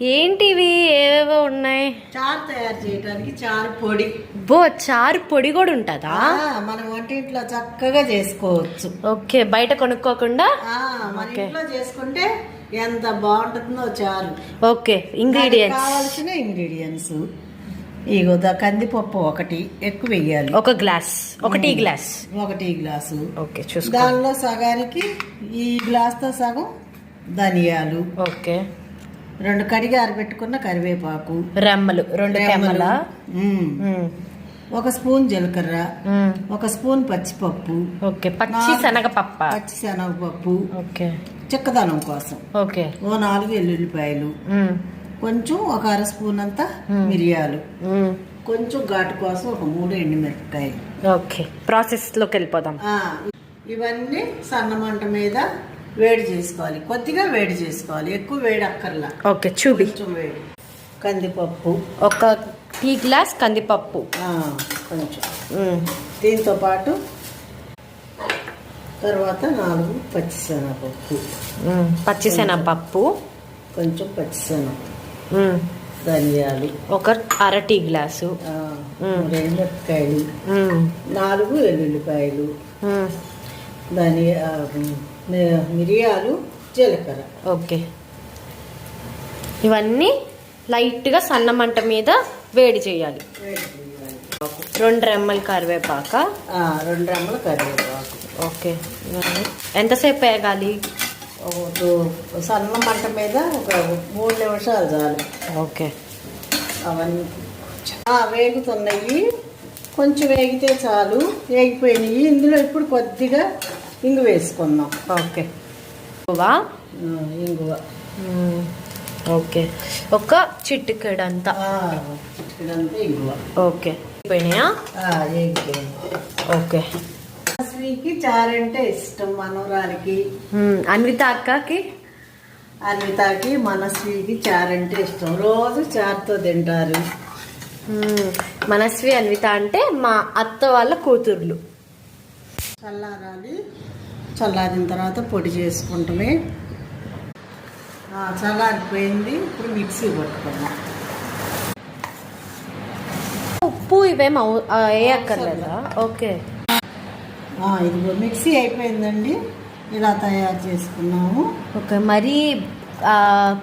ఏంటివి ఏవేవో ఉన్నాయి? చారు తయారు చేయడానికి చారు పొడి. చారు పొడి కూడా ఉంటుందా? మనం వంటింట్లో చక్కగా చేసుకోవచ్చు. ఓకే, బయట కొనుక్కోకుండా మన ఇంట్లో చేసుకుంటే ఎంత బాగుంటుందో చారు. ఓకే, ఇంగ్రీడియంట్స్ కావాల్సిన ఇంగ్రీడియంట్స్ ఇగో కందిపప్పు ఒకటి ఎక్కువ వేయాలి. ఒక గ్లాస్, ఒకటి గ్లాసు. ఓకే, చూసుకో. దానిలో సగానికి ఈ గ్లాస్ తో సగం ధనియాలు. ఓకే, 2 కడిగి ఆరబెట్టుకున్న కరివేపాకు రెమ్మలు, 2 రెమ్మల, 1 స్పూన్ జీలకర్ర, 1 స్పూన్ పచ్చిపప్పు. ఓకే, పచ్చి శనగపప్పు. ఓకే, చిక్కదనం కోసం. ఓకే, 4 వెల్లుల్లిపాయలు, కొంచెం 1/2 స్పూన్ అంతా మిరియాలు, కొంచెం ఘాటు కోసం 3 ఎండుమిరపకాయలు. ఓకే, ప్రాసెస్ లోకి వెళ్ళిపోదాం. ఇవన్నీ సన్న మంట మీద వేడి చేసుకోవాలి. కొద్దిగా వేడి చేసుకోవాలి, ఎక్కువ వేడి అక్కర్లా. ఓకే, చూపి. కొంచెం వేడి. కందిపప్పు 1 టీ గ్లాస్ కందిపప్పు కొంచెం. దీంతో పాటు తర్వాత 4 పచ్చిశనగపప్పు, కొంచెం పచ్చిశనగ, ధనియాలు 1/2 టీ గ్లాసు, 2 మిరపకాయలు, 4 వెల్లుల్లిపాయలు, మిరియాలు, జీలకర్ర. ఓకే, ఇవన్నీ లైట్ గా సన్న మంట మీద వేడి చేయాలి. 2 రెమ్మల కరివేపాక. 2 రెమ్మల కరివేపాకు. ఓకే, ఎంతసేపు వేగాలి? సన్న మంట మీద ఒక 3 నిమిషాలు చాలు. ఓకే, అవన్నీ వేగుతున్నాయి. కొంచెం వేగితే చాలు. వేగిపోయినాయి. ఇందులో ఇప్పుడు కొద్దిగా ఇంగు వేసుకుందాం. ఓకే, ఇంగువ. ఓకే, 1 చిటికెడంతా. ఇంగువ. ఓకే, పోయినాయా? ఓకే. మనస్వికి చారంటే ఇష్టం. మనవరాలికి అన్విత అక్కకి, మనస్వికి చారంటే ఇష్టం. రోజు చారుతో తింటారు. మనస్వి, అన్విత అంటే మా అత్త వాళ్ళ కూతుర్లు. చల్లారాలి. చల్లారిన తర్వాత పొడి చేసుకుంటామే. చల్లారిపోయింది. ఇప్పుడు మిక్సీ పట్టుకున్నాం. ఉప్పు ఇవేం వేయక్కర్లేదా? ఓకే, ఇది మిక్సీ అయిపోయిందండి. ఇలా తయారు చేసుకున్నాము. ఓకే, మరీ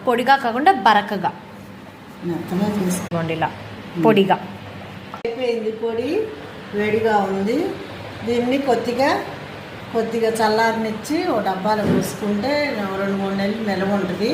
పొడిగా కాకుండా బరకగా మెత్తగా చేసుకోండి. ఇలా పొడిగా అయిపోయింది. పొడి వేడిగా ఉంది. దీన్ని కొద్దిగా చల్లారనిచ్చి ఓ డబ్బాలో పోసుకుంటే 2-3 నెలలు నిల్వ ఉంటుంది.